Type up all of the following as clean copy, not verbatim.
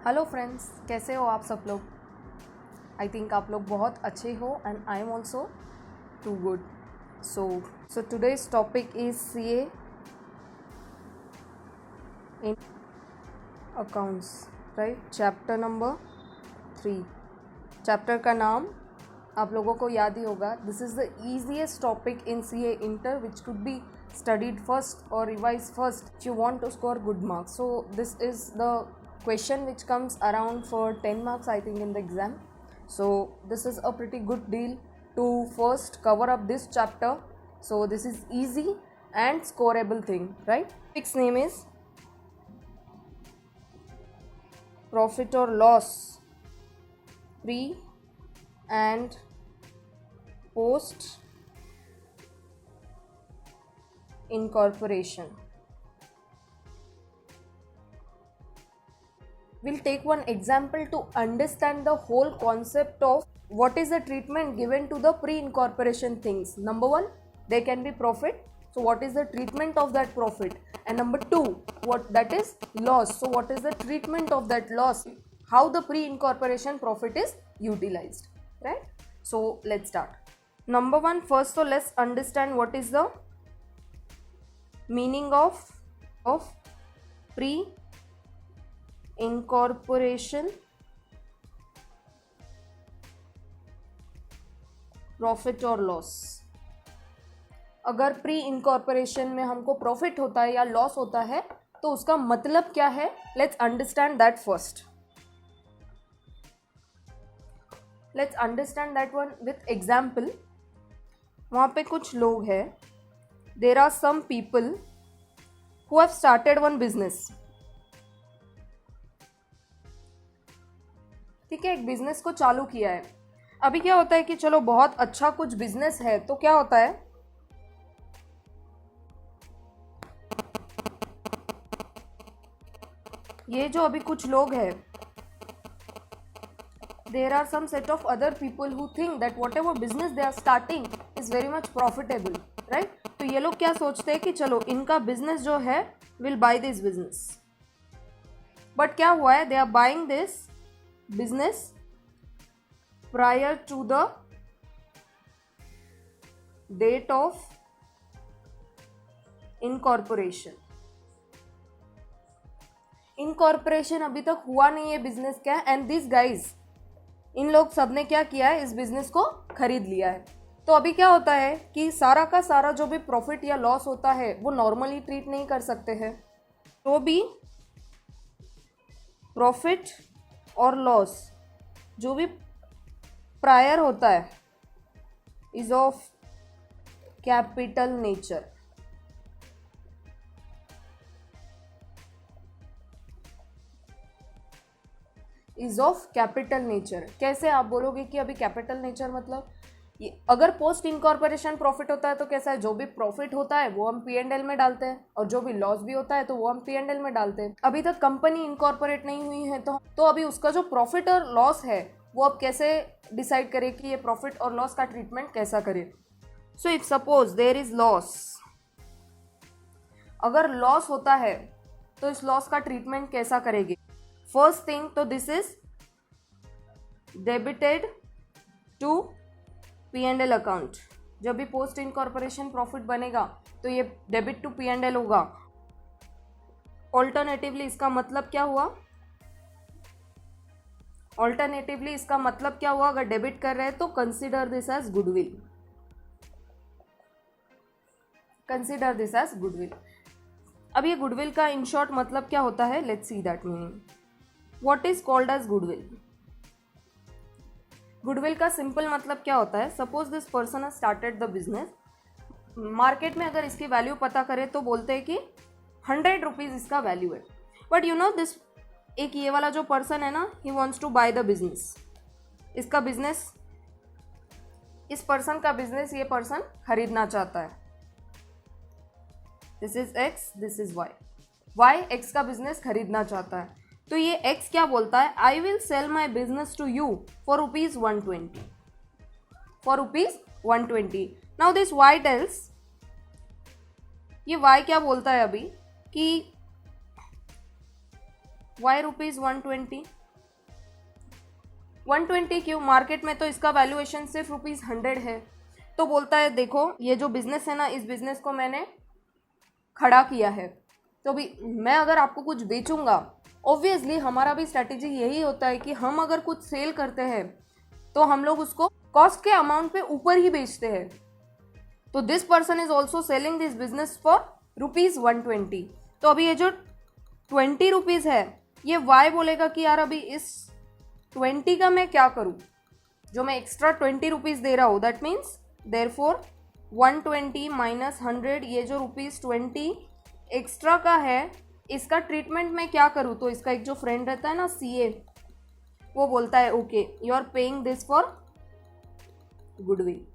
Hello friends, कैसे हो आप सब लोग। आई थिंक आप लोग बहुत अच्छे हो and I am also too good. So today's topic is CA in accounts, right. Chapter number 3। Chapter का नाम आप लोगों को याद ही होगा। This is the easiest topic in CA inter which could be studied first or revised first if you want to score good marks. So this is the question which comes around for 10 marks I think in the exam. So this is a pretty good deal to first cover up this chapter. So this is easy and scoreable thing, right? Its name is profit or loss, pre and post incorporation. We'll take one example to understand the whole concept of what is the treatment given to the pre-incorporation things. Number one, there can be profit. So what is the treatment of that profit? And number two, what that is loss. So what is the treatment of that loss? How the pre-incorporation profit is utilized, right? So let's start. Number one, first, so let's understand what is the meaning of pre-incorporation profit और loss. अगर pre incorporation में हमको profit होता है या loss होता है तो उसका मतलब क्या है, let's understand that first. Let's understand that one with example. वहाँ पे कुछ लोग हैं, there are some people who have started one business. ठीक है, एक बिजनेस को चालू किया है। अभी क्या होता है कि चलो बहुत अच्छा कुछ बिजनेस है तो क्या होता है, ये जो अभी कुछ लोग हैं, there are some set of other people who think that whatever business they are starting is very much profitable, right. तो ये लोग क्या सोचते हैं कि चलो इनका बिजनेस जो है will buy this business. But क्या हुआ है, they are buying this business prior to the date of incorporation. Incorporation अभी तक हुआ नहीं है बिजनेस का, एंड दिस गाइज, इन लोग सब ने क्या किया है, इस बिजनेस को खरीद लिया है। तो अभी क्या होता है कि सारा का सारा जो भी प्रॉफिट या लॉस होता है वो नॉर्मली ट्रीट नहीं कर सकते हैं। तो भी प्रॉफिट और लॉस जो भी प्रायर होता है is of capital nature. Is of capital nature कैसे आप बोलोगे कि अभी कैपिटल नेचर मतलब अगर पोस्ट इनकॉर्पोरेशन प्रॉफिट होता है तो कैसा है, जो भी प्रॉफिट होता है वो हम P&L में डालते हैं और जो भी लॉस भी होता है तो वो हम P&L में डालते हैं। अभी तक कंपनी इनकॉर्पोरेट नहीं हुई है तो अभी उसका जो प्रॉफिट और लॉस है वो अब कैसे डिसाइड करे कि ये प्रॉफिट और लॉस का ट्रीटमेंट कैसा करे। So if suppose there is loss, अगर लॉस होता है तो इस लॉस का ट्रीटमेंट कैसा करेंगे। फर्स्ट थिंग, तो this is debited to P&L account. जब भी पोस्ट इनकॉर्पोरेशन प्रॉफिट बनेगा तो ये डेबिट टू P&L होगा। ऑल्टरनेटिवली इसका मतलब क्या हुआ, ऑल्टरनेटिवली इसका मतलब क्या हुआ, अगर डेबिट कर रहे हैं तो consider this as goodwill. Consider this as goodwill. अब ये गुडविल का इन शॉर्ट मतलब क्या होता है, let's see that meaning. What is called as goodwill. Goodwill का सिंपल मतलब क्या होता है, suppose this person has started the business. Market में अगर इसकी वैल्यू पता करें तो बोलते हैं कि 100 रुपीज इसका वैल्यू है। बट यू नो दिस, एक ये वाला जो पर्सन है ना, he wants to buy the business. इसका बिजनेस, इस पर्सन का बिजनेस ये पर्सन खरीदना चाहता है। This is X, this is Y. Y X का बिजनेस खरीदना चाहता है तो ये एक्स क्या बोलता है, I will sell my business to you for ₹120, for ₹120। Now this Y tells, ये वाई क्या बोलता है अभी कि वाई रुपीज़ 120। 120 क्यों? मार्केट में तो इसका वैल्यूएशन सिर्फ रुपीज़ 100 है। तो बोलता है देखो ये जो बिजनेस है ना, इस बिजनेस को मैंने खड़ा किया है, तो भी मैं अगर आपको कुछ बेचूंगा, ऑब्वियसली हमारा भी स्ट्रैटेजी यही होता है कि हम अगर कुछ सेल करते हैं तो हम लोग उसको कॉस्ट के अमाउंट पे ऊपर ही बेचते हैं। तो this person is also selling this business for rupees 120। तो अभी ये जो 20 रुपीज़ है, ये वाई बोलेगा कि यार अभी इस 20 का मैं क्या करूँ, जो मैं एक्स्ट्रा 20 रुपीज़ दे रहा हूँ, दैट मीन्स देयरफॉर 120 माइनस 100, ये जो ₹20 एक्स्ट्रा का है, इसका ट्रीटमेंट मैं क्या करूँ। तो इसका एक जो फ्रेंड रहता है ना, CA, वो बोलता है okay you are paying this for goodwill.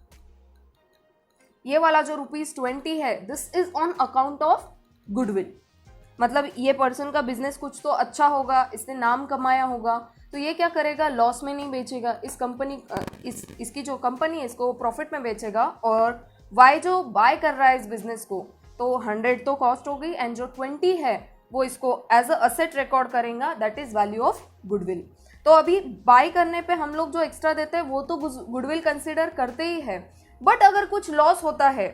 ये वाला जो ₹20 है, this is on account of goodwill. मतलब ये पर्सन का बिजनेस कुछ तो अच्छा होगा, इसने नाम कमाया होगा, तो ये क्या करेगा, लॉस में नहीं बेचेगा। इस कंपनी इसकी जो कंपनी है इसको प्रॉफिट में बेचेगा। और वाई जो बाय कर रहा है इस बिजनेस को, तो 100 तो कॉस्ट हो गई, एंड जो 20 है वो इसको एज अ असेट रिकॉर्ड करेगा, that is value of goodwill. तो अभी बाय करने पे हम लोग जो एक्स्ट्रा देते हैं वो तो गुडविल कंसिडर करते ही है, बट अगर कुछ लॉस होता है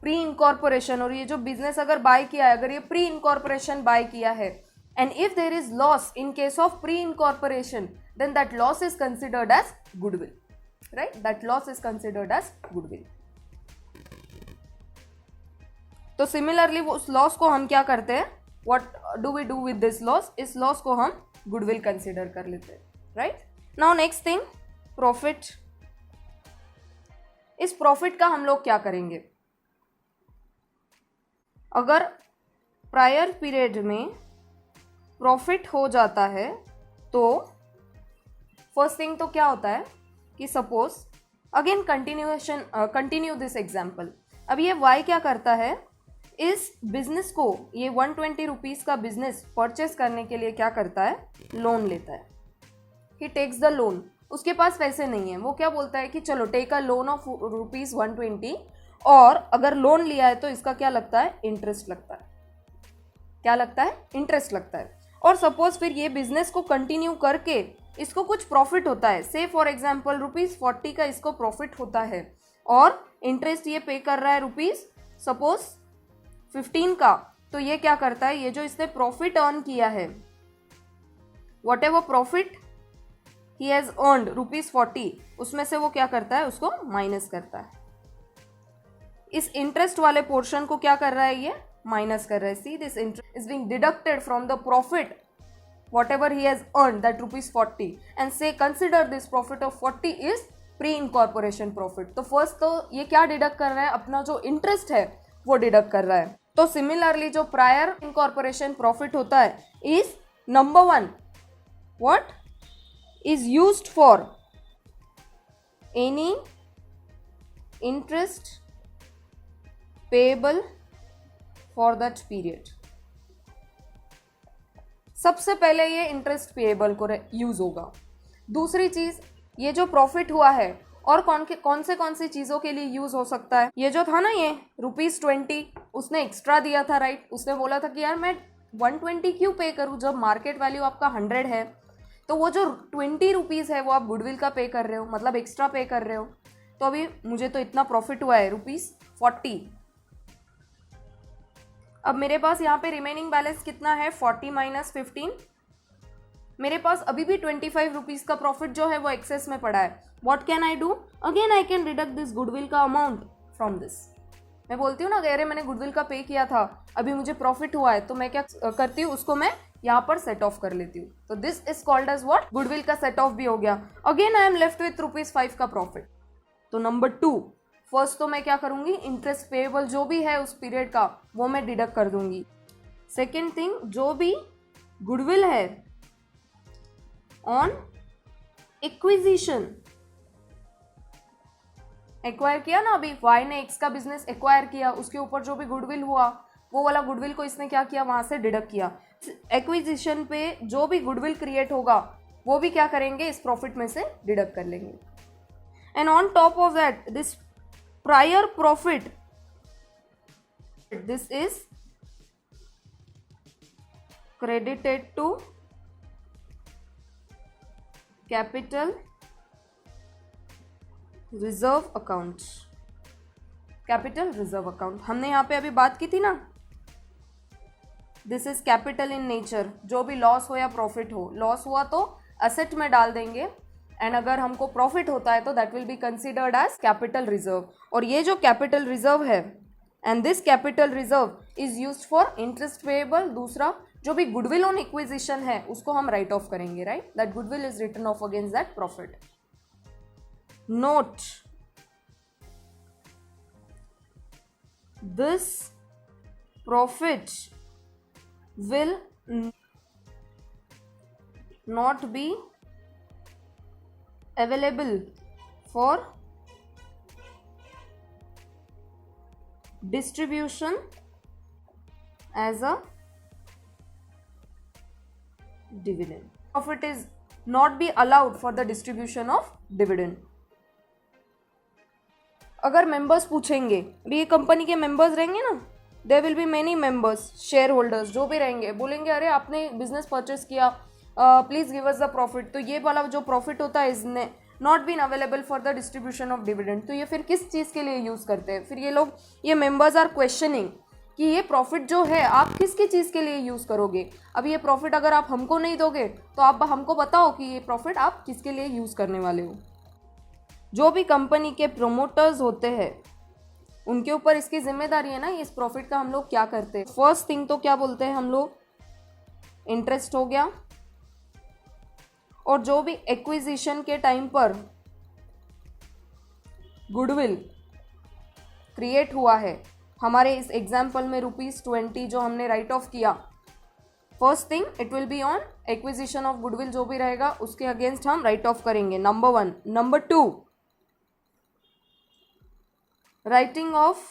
प्री इनकॉर्पोरेशन, और ये जो बिजनेस अगर बाय किया है, अगर ये प्री इनकॉर्पोरेशन बाय किया है, and if there is loss in case of pre-incorporation, then that loss is considered as goodwill, right? That loss is considered as goodwill. तो सिमिलरली उस लॉस को हम क्या करते हैं, what do we do with this loss? इस loss को हम गुडविल कंसिडर कर लेते हैं, right? Now next thing, profit. इस प्रॉफिट का हम लोग क्या करेंगे, अगर प्रायर पीरियड में प्रॉफिट हो जाता है तो फर्स्ट थिंग तो क्या होता है कि suppose again continue this example. अब ये वाई क्या करता है, इस बिजनेस को, ये 120 रुपीज़ का बिजनेस परचेस करने के लिए क्या करता है, लोन लेता है। ही टेक्स द लोन, उसके पास पैसे नहीं है, वो क्या बोलता है कि चलो take a loan of rupees 120, और अगर लोन लिया है तो इसका क्या लगता है, इंटरेस्ट लगता है। क्या लगता है, इंटरेस्ट लगता है। और सपोज फिर ये बिजनेस को कंटिन्यू करके इसको कुछ प्रॉफिट होता है, से फॉर एग्जांपल ₹40 का इसको प्रॉफिट होता है, और इंटरेस्ट ये पे कर रहा है सपोज 15 का। तो ये क्या करता है, ये जो इसने प्रॉफिट अर्न किया है, what ever profit he has earned ₹40, उसमें से वो क्या करता है, उसको माइनस करता है। इस इंटरेस्ट वाले पोर्शन को क्या कर रहा है, ये माइनस कर रहा है। See this interest is being deducted from the profit whatever he has earned, that ₹40, and say consider this profit of 40 is pre incorporation profit। तो फर्स्ट तो ये क्या डिडक्ट कर रहा है, अपना जो इंटरेस्ट है वो डिडक्ट कर रहा है। तो सिमिलरली जो प्रायर इनकॉर्पोरेशन प्रॉफिट होता है is number 1 what is used for any interest payable for that period. सबसे पहले ये इंटरेस्ट पेएबल को यूज होगा। दूसरी चीज, ये जो प्रॉफिट हुआ है और कौन सी चीजों के लिए यूज हो सकता है, ये जो था ना ये ₹20 उसने एक्स्ट्रा दिया था, राइट? उसने बोला था कि यार मैं 120 क्यों पे करूँ जब मार्केट वैल्यू आपका 100 है। तो वो जो ₹20 है वो आप गुडविल का पे कर रहे हो, मतलब एक्स्ट्रा पे कर रहे हो। तो अभी मुझे तो इतना प्रॉफिट हुआ है ₹40। अब मेरे पास यहाँ पे रिमेनिंग बैलेंस कितना है, 40 माइनस 15। मेरे पास अभी भी ₹25 का प्रॉफिट जो है वो एक्सेस में पड़ा है। What can I do, again I can deduct this goodwill का अमाउंट फ्रॉम दिस। मैं बोलती हूँ ना, अरे मैंने गुडविल का पे किया था, अभी मुझे प्रॉफिट हुआ है, तो मैं क्या करती हूँ, उसको मैं यहाँ पर सेट ऑफ कर लेती हूँ। तो this is called as what, goodwill का सेट ऑफ भी हो गया। Again I am left with ₹5 का प्रॉफिट। तो नंबर 2, फर्स्ट तो मैं क्या करूंगी, इंटरेस्ट पेएबल जो भी है उस पीरियड का वो मैं डिडक्ट कर दूंगी। सेकेंड थिंग, जो भी गुडविल है ऑन एक्विजिशन, एक्वायर किया ना, अभी वाई ने एक्स का बिजनेस एक्वायर किया, उसके ऊपर जो भी गुडविल हुआ वो वाला गुडविल को इसने क्या किया, वहां से डिडक्ट किया। एक्विजिशन पे जो भी गुडविल क्रिएट होगा वो भी क्या करेंगे, इस प्रॉफिट में से डिडक्ट कर लेंगे। And on top of that this prior profit, this is credited to capital reserve account, capital reserve account हमने यहाँ पे अभी बात की थी ना, this is capital in nature. जो भी लॉस हो या प्रॉफिट हो, लॉस हुआ तो असेट में डाल देंगे एंड अगर हमको प्रॉफिट होता है तो that will be considered as capital reserve. और ये जो कैपिटल रिजर्व है and this capital reserve is used for interest payable. दूसरा जो भी गुडविल ऑन एक्विजिशन है उसको हम राइट ऑफ करेंगे, right, that goodwill is written off against that profit. Note, this profit will not be available for distribution as a dividend. Profit is not be allowed for the distribution of dividend. अगर members पूछेंगे, भी ये company के members रहेंगे ना, there will be many members, share holders जो भी रहेंगे, बोलेंगे अरे आपने बिजनेस परचेस किया, please give us the profit, तो ये वाला जो प्रॉफिट होता है इसने not been available for the distribution of dividend, तो ये फिर किस चीज़ के लिए यूज़ करते हैं? फिर ये लोग, ये मेंबर्स आर क्वेश्चनिंग कि ये प्रॉफिट जो है आप किसकी चीज़ के लिए यूज़ करोगे। अब ये प्रॉफिट अगर आप हमको नहीं दोगे तो आप हमको बताओ कि ये प्रॉफिट आप किसके लिए यूज़ करने वाले हो। जो भी कंपनी के प्रोमोटर्स होते हैं उनके ऊपर इसकी जिम्मेदारी है ना, इस प्रॉफिट का हम लोग क्या करते हैं। फर्स्ट थिंग तो क्या बोलते हैं हम लोग, इंटरेस्ट हो गया, और जो भी एक्विजिशन के टाइम पर गुडविल क्रिएट हुआ है, हमारे इस एग्जाम्पल में ₹20 जो हमने राइट ऑफ किया, first thing it will be on acquisition of goodwill, जो भी रहेगा उसके अगेंस्ट हम राइट ऑफ करेंगे, number 1। Number 2, writing off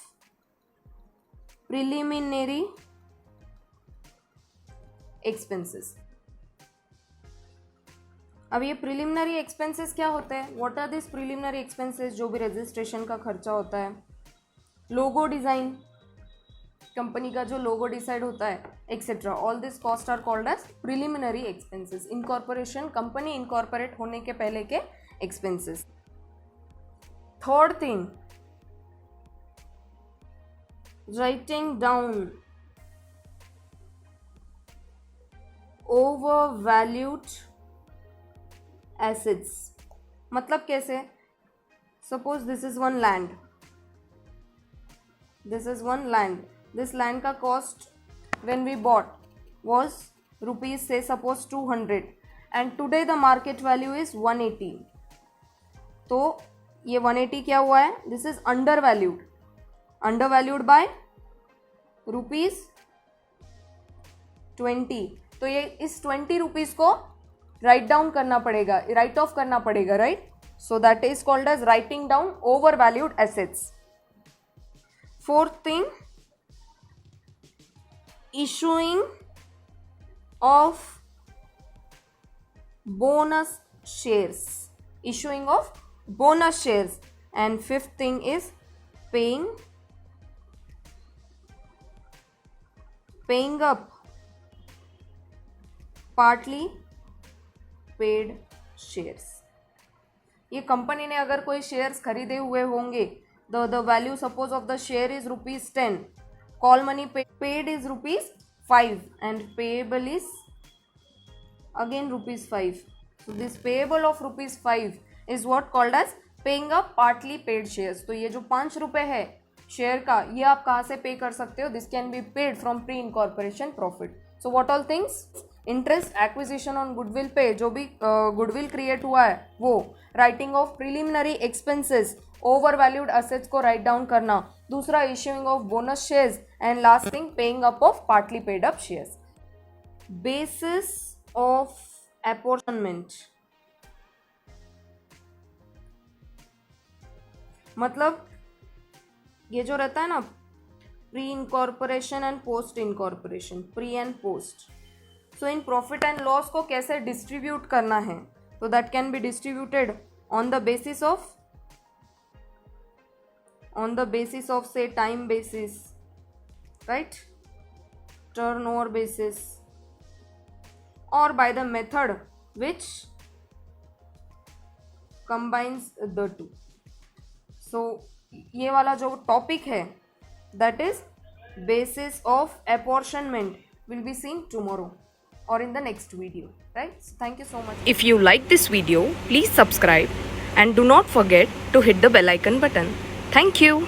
preliminary expenses. अब ये प्रिलिमिनरी एक्सपेंसेस क्या होते हैं? What are this preliminary expenses? जो भी रजिस्ट्रेशन का खर्चा होता है, लोगो डिजाइन, कंपनी का जो लोगो डिसाइड होता है, etcetera, all this cost are called as preliminary expenses. Incorporation, company incorporate होने के पहले के expenses. Third thing, writing down overvalued assets। मतलब कैसे? Suppose this is one land, this is one land, this land का cost when we bought was rupees से suppose 200 and today the market value is 180। तो ये 180 क्या हुआ है? This is under valued, under valued bye ₹20। तो ये इस 20 रुपीज को राइट डाउन करना पड़ेगा, राइट ऑफ करना पड़ेगा, right. So that is called as writing down over valued assets. Fourth thing, issuing of bonus shares, issuing of bonus shares. And fifth thing is paying up partly paid shares। ये कंपनी ने अगर कोई shares खरीदे हुए होंगे, the value suppose of the share is ₹10, call money paid is ₹5 and payable is again ₹5। so this payable of ₹5 is what called as paying up partly paid shares। तो ये जो ₹5 है शेयर का, ये आप कहाँ से पे कर सकते हो? This can be paid from pre incorporation profit. So what all things? Interest, acquisition on goodwill pay, जो भी गुडविल क्रिएट हुआ है वो, writing off preliminary expenses, over valued assets को राइट डाउन करना, दूसरा issuing of bonus shares, and last thing paying up of partly paid up shares. Basis of apportionment, मतलब ये जो रहता है ना, pre incorporation and post incorporation, pre and post. So इन प्रॉफिट एंड लॉस को कैसे डिस्ट्रीब्यूट करना है? तो that can be distributed on the basis of से time basis, right, turnover basis, और by the method which combines the two. So ये वाला जो टॉपिक है that is basis of apportionment will be seen tomorrow or in the next video, right? So thank you so much. If you like this video, please subscribe and do not forget to hit the bell icon button. Thank you.